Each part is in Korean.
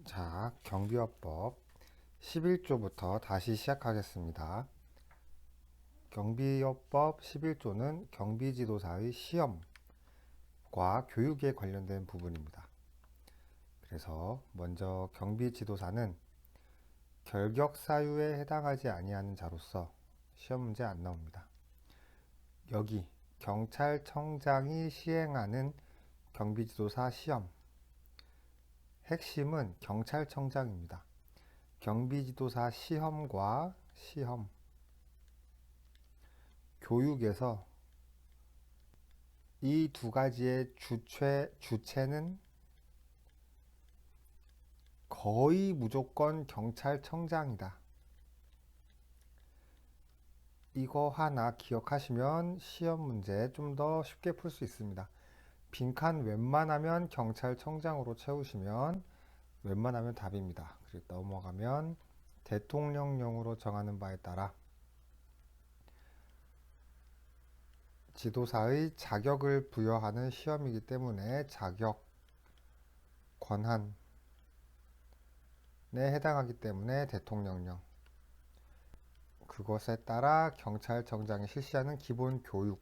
자, 경비업법 11조부터 다시 시작하겠습니다. 경비업법 11조는 경비지도사의 시험과 교육에 관련된 부분입니다. 그래서 먼저 경비지도사는 결격 사유에 해당하지 아니하는 자로서 시험 문제 안 나옵니다. 여기 경찰청장이 시행하는 경비지도사 시험 핵심은 경찰청장입니다. 경비지도사 시험과 시험, 교육에서 이 두 가지의 주체는 거의 무조건 경찰청장이다. 이거 하나 기억하시면 시험 문제 좀 더 쉽게 풀 수 있습니다. 빈칸 웬만하면 경찰청장으로 채우시면 웬만하면 답입니다. 그리고 넘어가면 대통령령으로 정하는 바에 따라 지도사의 자격을 부여하는 시험이기 때문에 자격, 권한에 해당하기 때문에 대통령령. 그것에 따라 경찰청장이 실시하는 기본 교육,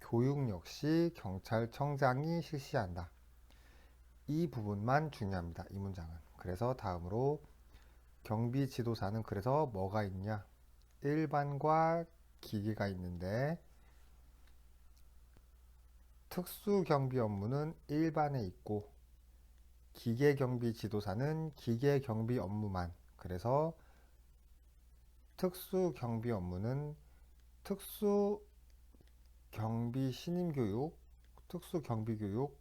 교육 역시 경찰청장이 실시한다. 이 부분만 중요합니다. 이 문장은. 그래서 다음으로 경비지도사는 그래서 뭐가 있냐? 일반과 기계가 있는데 특수경비 업무는 일반에 있고 기계경비지도사는 기계경비 업무만. 그래서 특수경비 업무는 특수경비 신임교육, 특수경비교육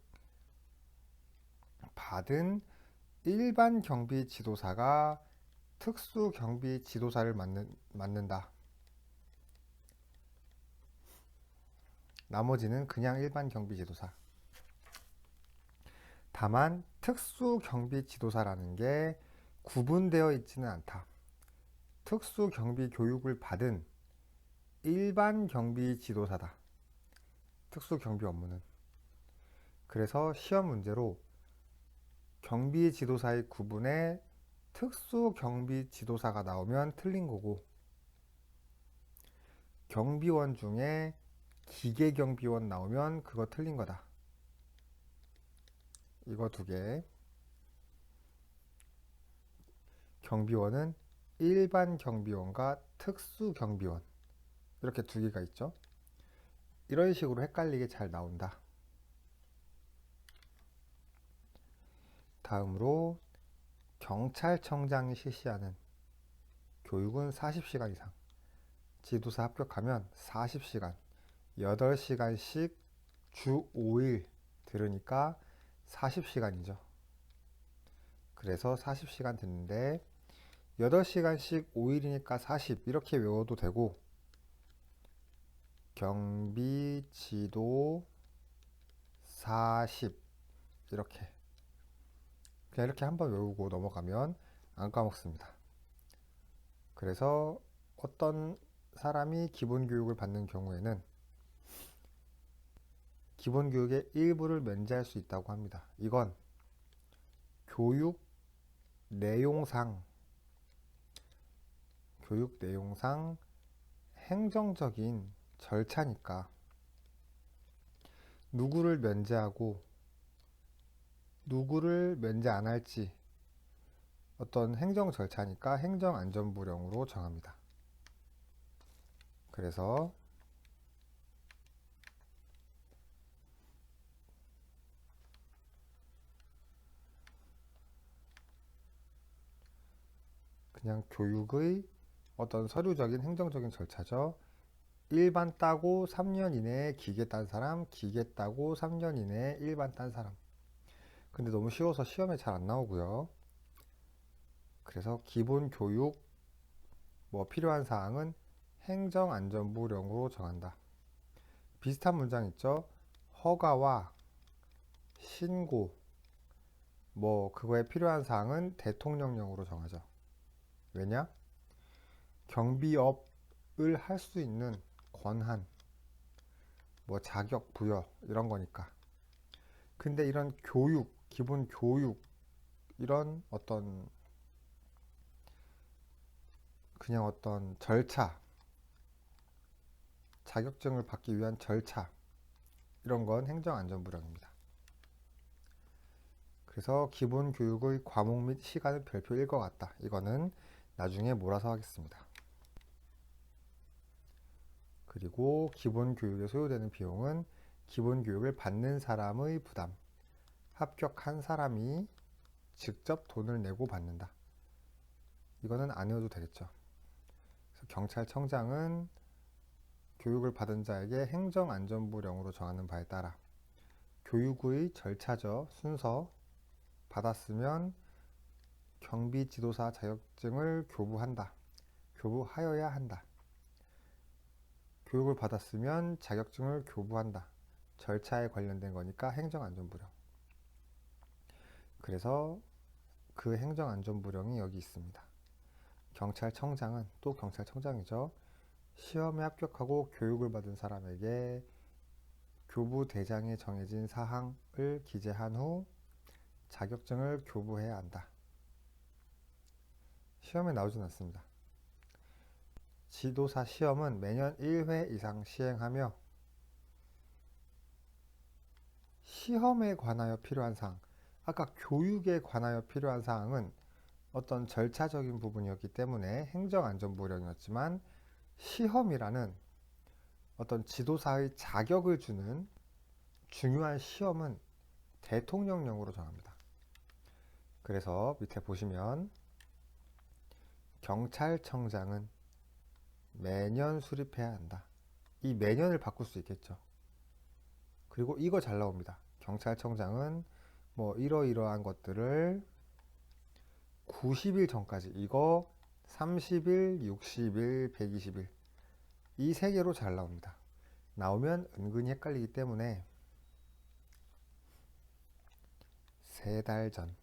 받은 일반 경비지도사가 특수경비지도사를 맡는다. 나머지는 그냥 일반 경비지도사. 다만 특수경비지도사라는 게 구분되어 있지는 않다. 특수경비교육을 받은 일반 경비지도사다. 특수경비 업무는. 그래서 시험 문제로 경비지도사의 구분에 특수경비지도사가 나오면 틀린 거고, 경비원 중에 기계경비원 나오면 그거 틀린 거다. 이거 두 개. 경비원은 일반 경비원과 특수경비원 이렇게 두 개가 있죠. 이런 식으로 헷갈리게 잘 나온다. 다음으로 경찰청장이 실시하는 교육은 40시간 이상. 지도사 합격하면 40시간, 8시간씩 주 5일 들으니까 40시간이죠. 그래서 40시간 듣는데 8시간씩 5일이니까 40 이렇게 외워도 되고 경비지도 40 이렇게 그냥 이렇게 한번 외우고 넘어가면 안 까먹습니다. 그래서 어떤 사람이 기본교육을 받는 경우에는 기본교육의 일부를 면제할 수 있다고 합니다. 이건 교육 내용상 행정적인 절차니까 누구를 면제하고 누구를 면제 안 할지 어떤 행정 절차니까 행정안전부령으로 정합니다. 그래서 그냥 교육의 어떤 서류적인 행정적인 절차죠. 일반 따고 3년 이내에 기계 딴 사람, 기계 따고 3년 이내에 일반 딴 사람. 근데 너무 쉬워서 시험에 잘 안 나오고요. 그래서 기본 교육 필요한 사항은 행정안전부령으로 정한다. 비슷한 문장 있죠? 허가와 신고 그거에 필요한 사항은 대통령령으로 정하죠. 왜냐? 경비업을 할 수 있는 권한, 자격 부여 이런 거니까. 근데 이런 교육, 기본 교육의 이런 어떤 그냥 어떤 절차, 자격증을 받기 위한 절차, 이런 건 행정안전부령입니다. 그래서 기본교육의 과목 및 시간은 별표일 것 같다. 이거는 나중에 몰아서 하겠습니다. 그리고 기본교육에 소요되는 비용은 기본교육을 받는 사람의 부담, 합격한 사람이 직접 돈을 내고 받는다. 이거는 안 외워도 되겠죠. 그래서 경찰청장은 교육을 받은 자에게 행정안전부령으로 정하는 바에 따라 교육의 절차적 순서 받았으면 경비지도사 자격증을 교부한다. 교부하여야 한다. 교육을 받았으면 자격증을 교부한다. 절차에 관련된 거니까 행정안전부령. 그래서 그 행정안전부령이 여기 있습니다. 경찰청장은 또 경찰청장이죠. 시험에 합격하고 교육을 받은 사람에게 교부대장에 정해진 사항을 기재한 후 자격증을 교부해야 한다. 시험에 나오진 않습니다. 지도사 시험은 매년 1회 이상 시행하며 시험에 관하여 필요한 사항, 아까 교육에 관하여 필요한 사항은 어떤 절차적인 부분이었기 때문에 행정안전부령이었지만 시험이라는 어떤 지도사의 자격을 주는 중요한 시험은 대통령령으로 정합니다. 그래서 밑에 보시면 경찰청장은 매년 수립해야 한다. 이 매년을 바꿀 수 있겠죠. 그리고 이거 잘 나옵니다. 경찰청장은 뭐 이러이러한 것들을 90일 전까지, 이거 30일, 60일, 120일 이 세 개로 잘 나옵니다. 나오면 은근히 헷갈리기 때문에 3달 전,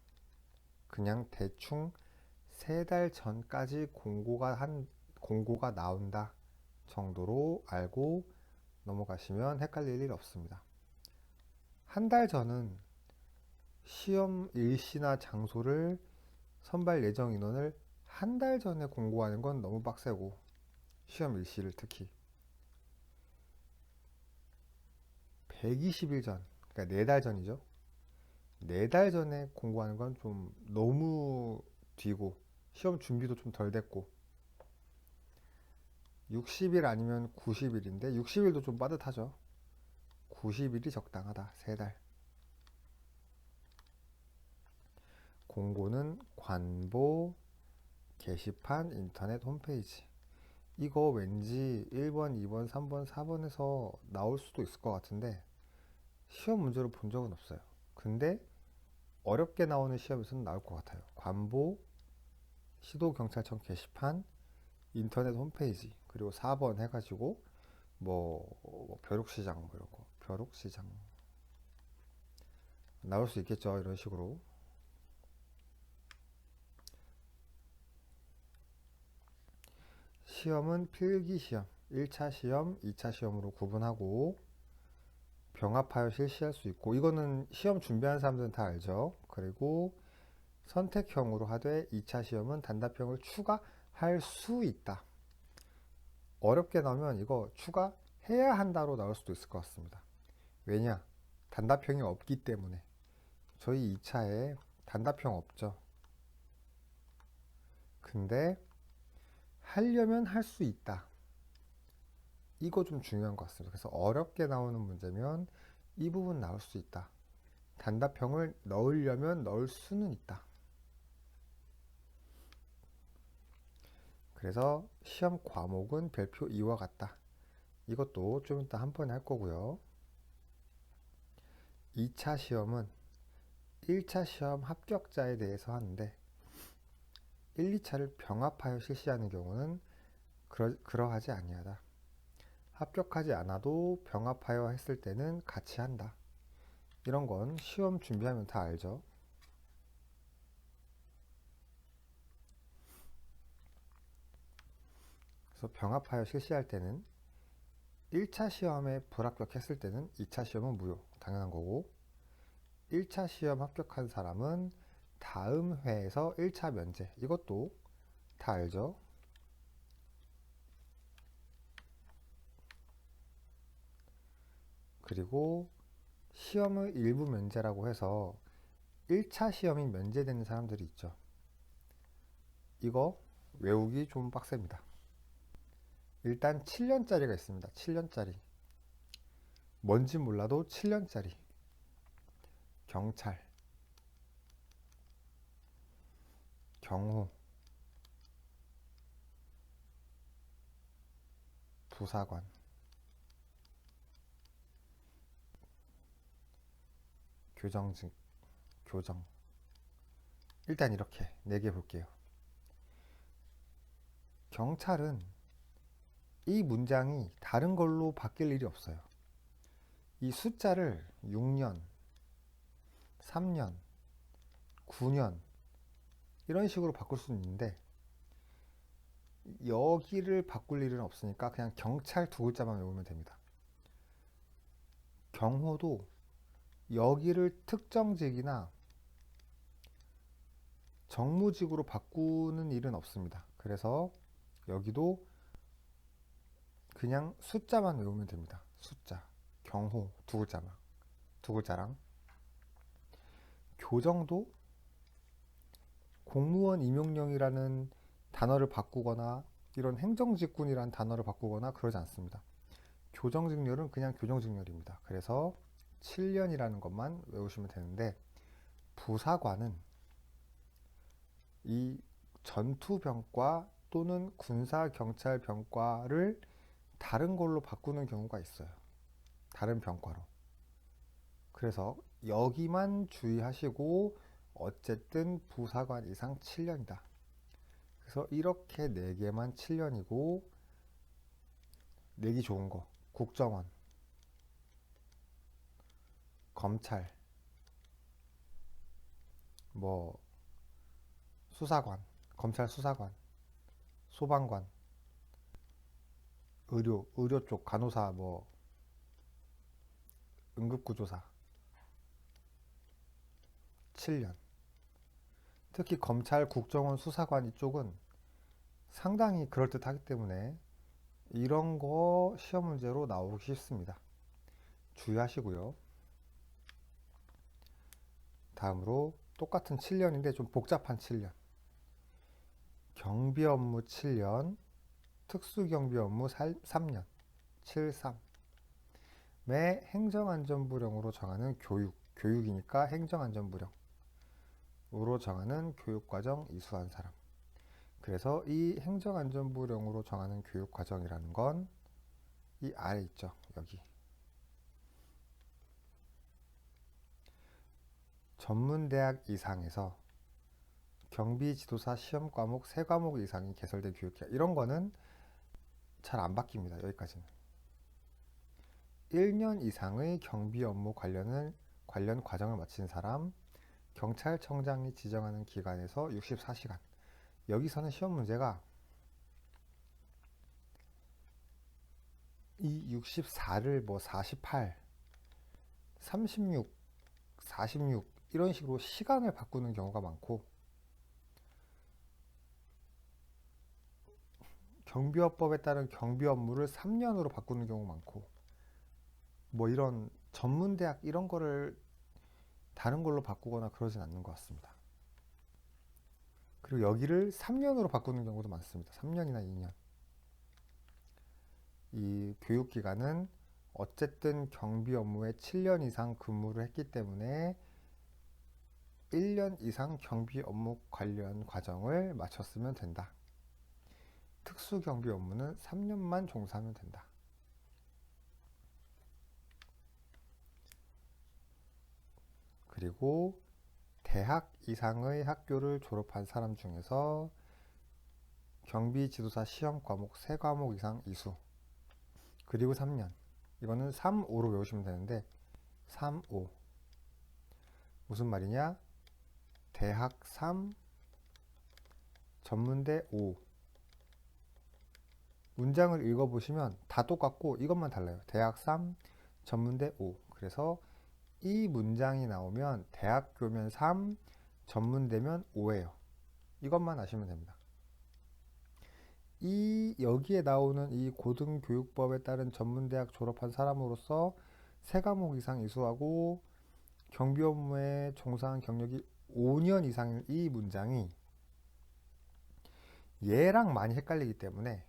그냥 대충 3달 전까지 공고가 나온다 정도로 알고 넘어가시면 헷갈릴 일 없습니다. 한 달 전은 시험 일시나 장소를 선발 예정 인원을 한 달 전에 공고하는 건 너무 빡세고, 시험 일시를 특히 120일 전, 그러니까 4달 전이죠. 4달 전에 공고하는 건 좀 너무 뒤고 시험 준비도 좀 덜 됐고, 60일 아니면 90일인데 60일도 좀 빠듯하죠. 90일이 적당하다. 3달. 공고는 관보, 게시판, 인터넷 홈페이지. 이거 왠지 1번, 2번, 3번, 4번에서 나올 수도 있을 것 같은데 시험 문제로 본 적은 없어요. 근데 어렵게 나오는 시험에서는 나올 것 같아요. 관보, 시도경찰청 게시판, 인터넷 홈페이지, 그리고 4번 해가지고 뭐 벼룩시장 뭐 이런 거, 벼룩시장 나올 수 있겠죠. 이런 식으로. 시험은 필기시험, 1차 시험, 2차 시험으로 구분하고 병합하여 실시할 수 있고, 이거는 시험 준비하는 사람들은 다 알죠. 그리고 선택형으로 하되 2차 시험은 단답형을 추가할 수 있다. 어렵게 나오면 이거 추가해야 한다로 나올 수도 있을 것 같습니다. 왜냐? 단답형이 없기 때문에. 저희 2차에 단답형 없죠. 근데 하려면 할 수 있다. 이거 좀 중요한 것 같습니다. 그래서 어렵게 나오는 문제면 이 부분 나올 수 있다. 단답형을 넣으려면 넣을 수는 있다. 그래서 시험 과목은 별표 2와 같다. 이것도 좀 이따 한 번에 할 거고요. 2차 시험은 1차 시험 합격자에 대해서 하는데 1, 2차를 병합하여 실시하는 경우는 그러하지 아니하다. 합격하지 않아도 병합하여 했을 때는 같이 한다. 이런 건 시험 준비하면 다 알죠. 그래서 병합하여 실시할 때는 1차 시험에 불합격했을 때는 2차 시험은 무효. 당연한 거고, 1차 시험 합격한 사람은 다음 회에서 1차 면제. 이것도 다 알죠? 그리고 시험의 일부 면제라고 해서 1차 시험이 면제되는 사람들이 있죠. 이거 외우기 좀 빡셉니다. 일단 7년짜리가 있습니다. 7년짜리. 뭔지 몰라도 7년짜리. 경찰, 경호, 부사관, 교정직, 교정. 일단 이렇게 4개 볼게요. 경찰은 이 문장이 다른 걸로 바뀔 일이 없어요. 이 숫자를 6년, 3년, 9년 이런 식으로 바꿀 수는 있는데 여기를 바꿀 일은 없으니까 그냥 경찰 2글자만 외우면 됩니다. 경호도 여기를 특정직이나 정무직으로 바꾸는 일은 없습니다. 그래서 여기도 그냥 숫자만 외우면 됩니다. 숫자, 경호 2글자랑 교정도 공무원 임용령이라는 단어를 바꾸거나 이런 행정직군이라는 단어를 바꾸거나 그러지 않습니다. 교정직렬은 그냥 교정직렬입니다. 그래서 7년이라는 것만 외우시면 되는데 부사관은 이 전투병과 또는 군사경찰병과를 다른 걸로 바꾸는 경우가 있어요. 다른 병과로. 그래서 여기만 주의하시고 어쨌든 부사관 이상 7년이다. 그래서 이렇게 4개만 7년이고 내기 좋은 거 국정원, 검찰, 뭐 수사관, 검찰 수사관, 소방관, 의료 쪽 간호사, 뭐 응급구조사 7년. 특히 검찰, 국정원, 수사관 이쪽은 상당히 그럴듯하기 때문에 이런 거 시험 문제로 나오기 쉽습니다. 주의하시고요. 다음으로 똑같은 7년인데 좀 복잡한 7년. 경비 업무 7년, 특수경비 업무 3년, 73. 매 행정안전부령으로 정하는 교육이니까 행정안전부령으로 정하는 교육과정 이수한 사람. 그래서 이 행정안전부령으로 정하는 교육과정이라는 건 이 아래 있죠. 여기. 전문대학 이상에서 경비지도사 시험 과목 3과목 이상이 개설된 교육기관. 이런 거는 잘 안 바뀝니다. 여기까지는. 1년 이상의 경비 업무 관련 과정을 마친 사람, 경찰청장이 지정하는 기관에서 64시간. 여기서는 시험 문제가 이 64를 뭐 48, 36, 46 이런 식으로 시간을 바꾸는 경우가 많고 경비업법에 따른 경비 업무를 3년으로 바꾸는 경우 많고 뭐 이런 전문대학 이런 거를 다른 걸로 바꾸거나 그러진 않는 것 같습니다. 그리고 여기를 3년으로 바꾸는 경우도 많습니다. 3년이나 2년. 이 교육기간은 어쨌든 경비 업무에 7년 이상 근무를 했기 때문에 1년 이상 경비 업무 관련 과정을 마쳤으면 된다. 특수경비 업무는 3년만 종사하면 된다. 그리고 대학 이상의 학교를 졸업한 사람 중에서 경비지도사 시험 과목 3과목 이상 이수. 그리고 3년. 이거는 3, 5로 외우시면 되는데 3, 5. 무슨 말이냐? 대학 3, 전문대 5. 문장을 읽어보시면 다 똑같고 이것만 달라요. 대학 3, 전문대 5. 그래서 이 문장이 나오면 대학교면 3, 전문대면 5예요. 이것만 아시면 됩니다. 여기에 나오는 이 고등교육법에 따른 전문대학 졸업한 사람으로서 3과목 이상 이수하고 경비 업무에 종사한 경력이 5년 이상인 이 문장이 얘랑 많이 헷갈리기 때문에,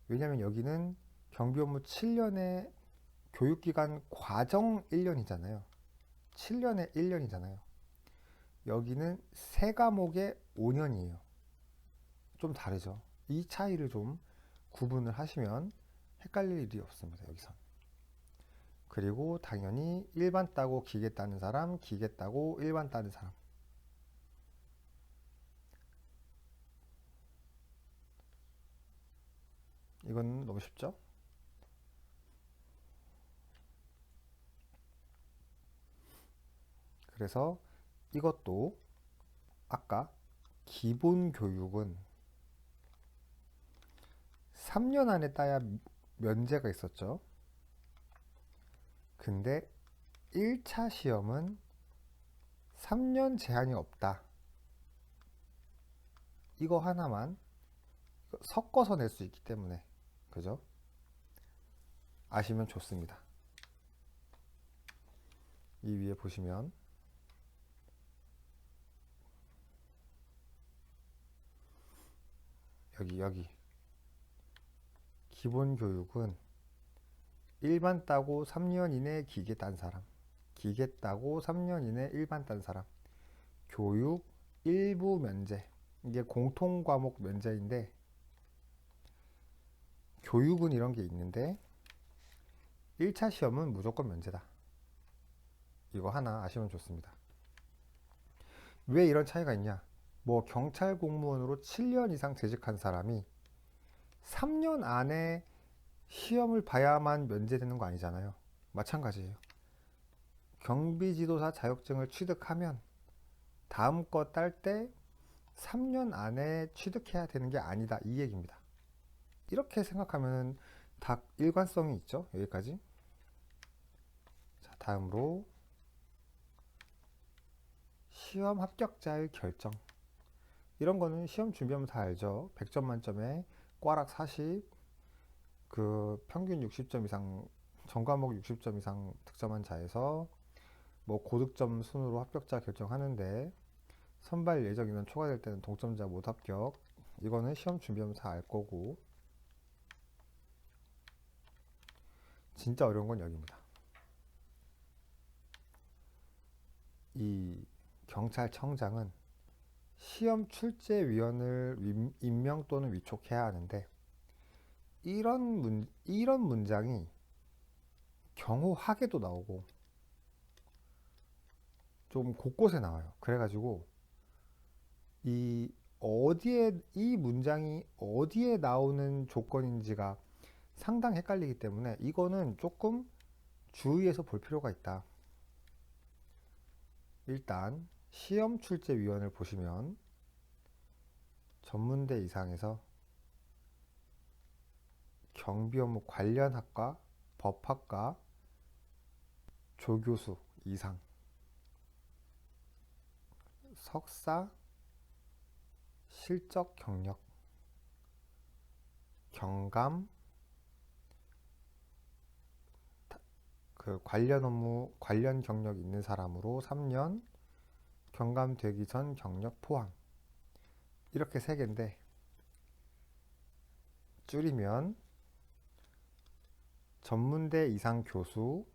왜냐면 여기는 경비 업무 7년에 교육기간 과정 1년이잖아요. 7년에 1년이잖아요. 여기는 3과목에 5년이에요. 좀 다르죠. 이 차이를 좀 구분을 하시면 헷갈릴 일이 없습니다. 여기선. 그리고 당연히 일반 따고 기계 따는 사람, 기계 따고 일반 따는 사람. 이건 너무 쉽죠? 그래서 이것도 아까 기본 교육은 3년 안에 따야 면제가 있었죠. 근데 1차 시험은 3년 제한이 없다. 이거 하나만 섞어서 낼 수 있기 때문에, 그죠? 아시면 좋습니다. 이 위에 보시면 여기 기본 교육은 일반 따고 3년 이내 기계 딴 사람, 기계 따고 3년 이내 일반 딴 사람, 교육 일부 면제. 이게 공통 과목 면제인데, 교육은 이런 게 있는데 1차 시험은 무조건 면제다. 이거 하나 아시면 좋습니다. 왜 이런 차이가 있냐? 뭐 경찰 공무원으로 7년 이상 재직한 사람이 3년 안에 시험을 봐야만 면제되는 거 아니잖아요. 마찬가지예요. 경비지도사 자격증을 취득하면 다음 거 딸 때 3년 안에 취득해야 되는 게 아니다, 이 얘기입니다. 이렇게 생각하면 다 일관성이 있죠. 여기까지. 자, 다음으로 시험 합격자의 결정. 이런 거는 시험 준비하면 다 알죠. 100점 만점에 꽈락 40, 그 평균 60점 이상, 전과목 60점 이상 득점한 자에서 뭐 고득점 순으로 합격자 결정하는데, 선발 예정 인원 초과될 때는 동점자 못 합격. 이거는 시험 준비하면 다 알 거고, 진짜 어려운 건 여기입니다. 이 경찰청장은 시험 출제위원을 임명 또는 위촉해야 하는데, 이런 문장이 경호학에도 나오고 좀 곳곳에 나와요. 그래가지고 이 문장이 어디에 나오는 조건인지가 상당히 헷갈리기 때문에 이거는 조금 주의해서 볼 필요가 있다. 일단 시험 출제위원을 보시면 전문대 이상에서 경비업무 관련 학과, 법학과, 조교수 이상, 석사, 실적 경력, 경감, 그 관련 업무, 관련 경력 있는 사람으로 3년, 경감되기 전 경력 포함. 이렇게 3개인데 줄이면 전문대 이상 교수,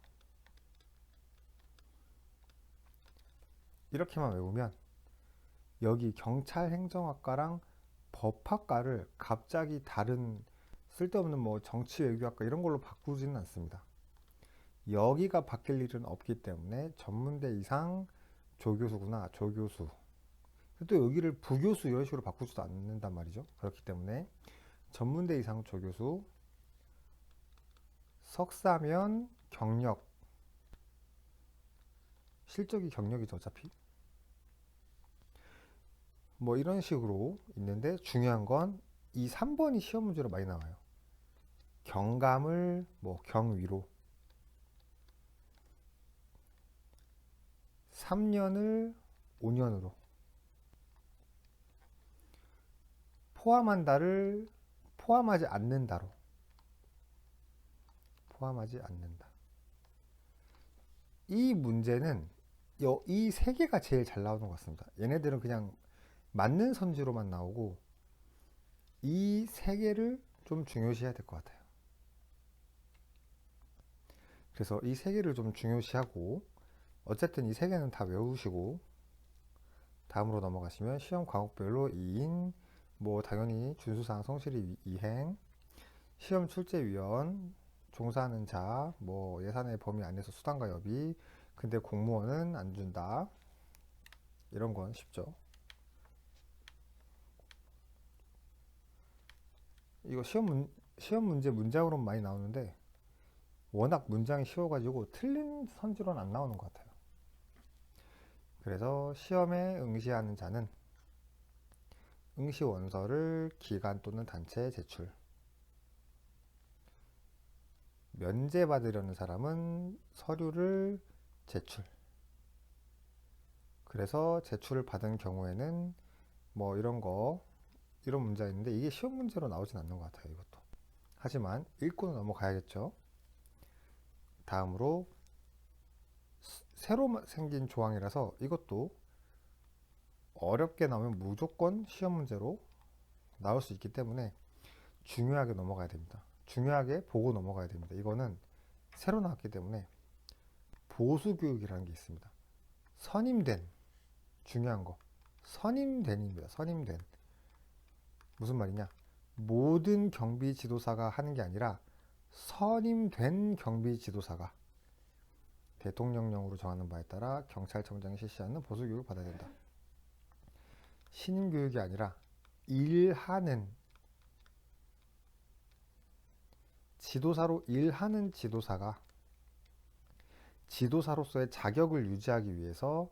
이렇게만 외우면, 여기 경찰행정학과랑 법학과를 갑자기 다른 쓸데없는 뭐 정치외교학과 이런 걸로 바꾸지는 않습니다. 여기가 바뀔 일은 없기 때문에 전문대 이상 조교수구나, 조교수. 또 여기를 부교수 이런 식으로 바꾸지도 않는단 말이죠. 그렇기 때문에 전문대 이상 조교수, 석사면 경력, 실적이 경력이죠 어차피. 뭐 이런 식으로 있는데, 중요한 건 이 3번이 시험 문제로 많이 나와요. 경감을 뭐 경위로, 3년을 5년으로. 포함한다를 포함하지 않는다로. 포함하지 않는다. 이 문제는 이 세 개가 제일 잘 나오는 것 같습니다. 얘네들은 그냥 맞는 선지로만 나오고 이 세 개를 좀 중요시해야 될 것 같아요. 그래서 이 세 개를 좀 중요시하고 어쨌든 이 세 개는 다 외우시고 다음으로 넘어가시면 시험 과목별로 2인 뭐 당연히 준수사항 성실히 이행, 시험 출제위원, 종사하는 자, 뭐 예산의 범위 안에서 수당과 여비, 근데 공무원은 안 준다. 이런 건 쉽죠. 이거 시험 문제 문장으로 많이 나오는데 워낙 문장이 쉬워가지고 틀린 선지로는 안 나오는 것 같아요. 그래서 시험에 응시하는 자는 응시 원서를 기관 또는 단체에 제출. 면제받으려는 사람은 서류를 제출. 그래서 제출을 받은 경우에는 뭐 이런 문제가 있는데 이게 시험 문제로 나오진 않는 것 같아요. 이것도. 하지만 읽고는 넘어가야겠죠. 다음으로 새로 생긴 조항이라서 이것도 어렵게 나오면 무조건 시험 문제로 나올 수 있기 때문에 중요하게 넘어가야 됩니다. 중요하게 보고 넘어가야 됩니다. 이거는 새로 나왔기 때문에 보수교육이라는 게 있습니다. 선임된, 중요한 거 선임된입니다. 선임된. 무슨 말이냐, 모든 경비 지도사가 하는 게 아니라 선임된 경비 지도사가 대통령령으로 정하는 바에 따라 경찰청장이 실시하는 보수교육을 받아야 된다. 신임교육이 아니라 일하는, 지도사로 일하는 지도사가 지도사로서의 자격을 유지하기 위해서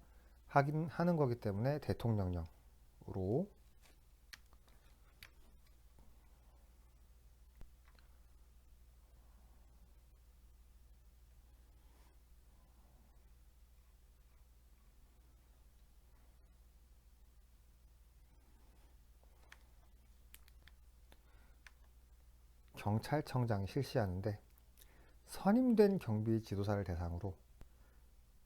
하는 거기 때문에 대통령령으로. 경찰청장이 실시하는데 선임된 경비 지도사를 대상으로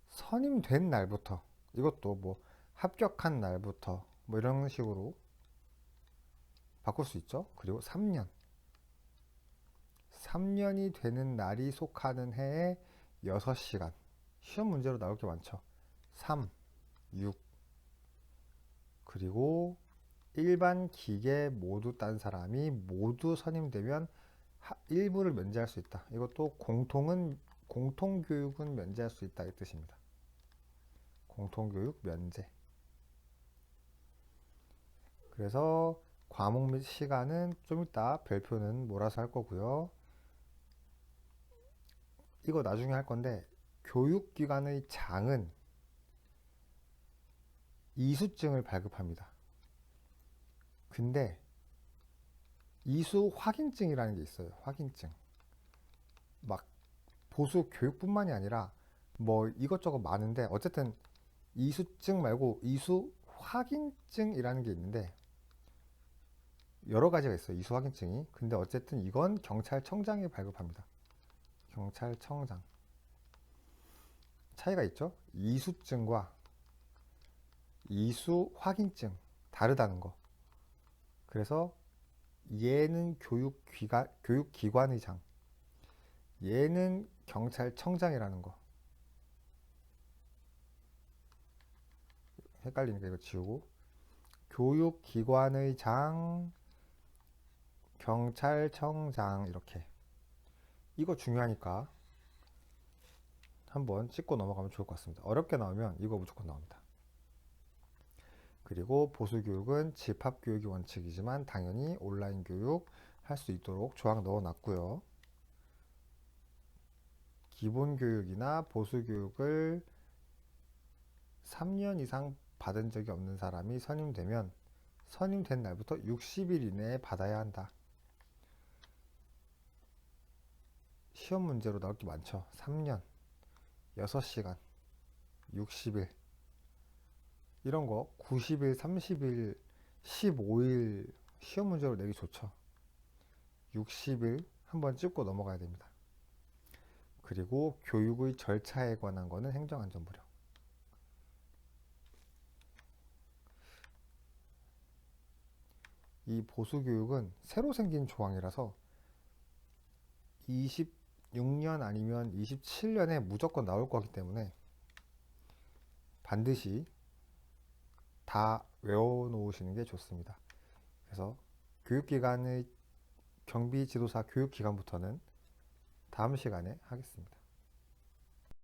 선임된 날부터, 이것도 뭐 합격한 날부터 뭐 이런 식으로 바꿀 수 있죠. 그리고 3년이 되는 날이 속하는 해에 6시간. 시험 문제로 나올 게 많죠. 3, 6. 그리고 일반 기계 모두 딴 사람이 모두 선임되면 일부를 면제할 수 있다. 이것도 공통교육은 면제할 수 있다 이 뜻입니다. 공통교육 면제. 그래서 과목 및 시간은 좀 이따 별표는 몰아서 할 거고요. 이거 나중에 할 건데 교육기관의 장은 이수증을 발급합니다. 근데 이수 확인증이라는 게 있어요. 확인증. 막 보수 교육뿐만이 아니라 뭐 이것저것 많은데 어쨌든 이수증 말고 이수 확인증이라는 게 있는데 여러 가지가 있어요. 이수 확인증이. 근데 어쨌든 이건 경찰청장이 발급합니다. 경찰청장. 차이가 있죠? 이수증과 이수 확인증 다르다는 거. 그래서 얘는 교육기관의 장, 얘는 경찰청장이라는 거. 헷갈리니까 이거 지우고, 교육기관의 장, 경찰청장. 이렇게. 이거 중요하니까 한번 찍고 넘어가면 좋을 것 같습니다. 어렵게 나오면 이거 무조건 나옵니다. 그리고 보수교육은 집합교육이 원칙이지만 당연히 온라인 교육 할 수 있도록 조항 넣어놨고요. 기본교육이나 보수교육을 3년 이상 받은 적이 없는 사람이 선임되면 선임된 날부터 60일 이내에 받아야 한다. 시험 문제로 나올 게 많죠. 3년, 6시간, 60일. 이런 거 90일, 30일, 15일 시험 문제로 내기 좋죠. 60일 한번 찍고 넘어가야 됩니다. 그리고 교육의 절차에 관한 거는 행정안전부령. 이 보수교육은 새로 생긴 조항이라서 26년 아니면 27년에 무조건 나올 거기 때문에 반드시 다 외워놓으시는 게 좋습니다. 그래서 교육기관의 경비지도사 교육기간부터는 다음 시간에 하겠습니다.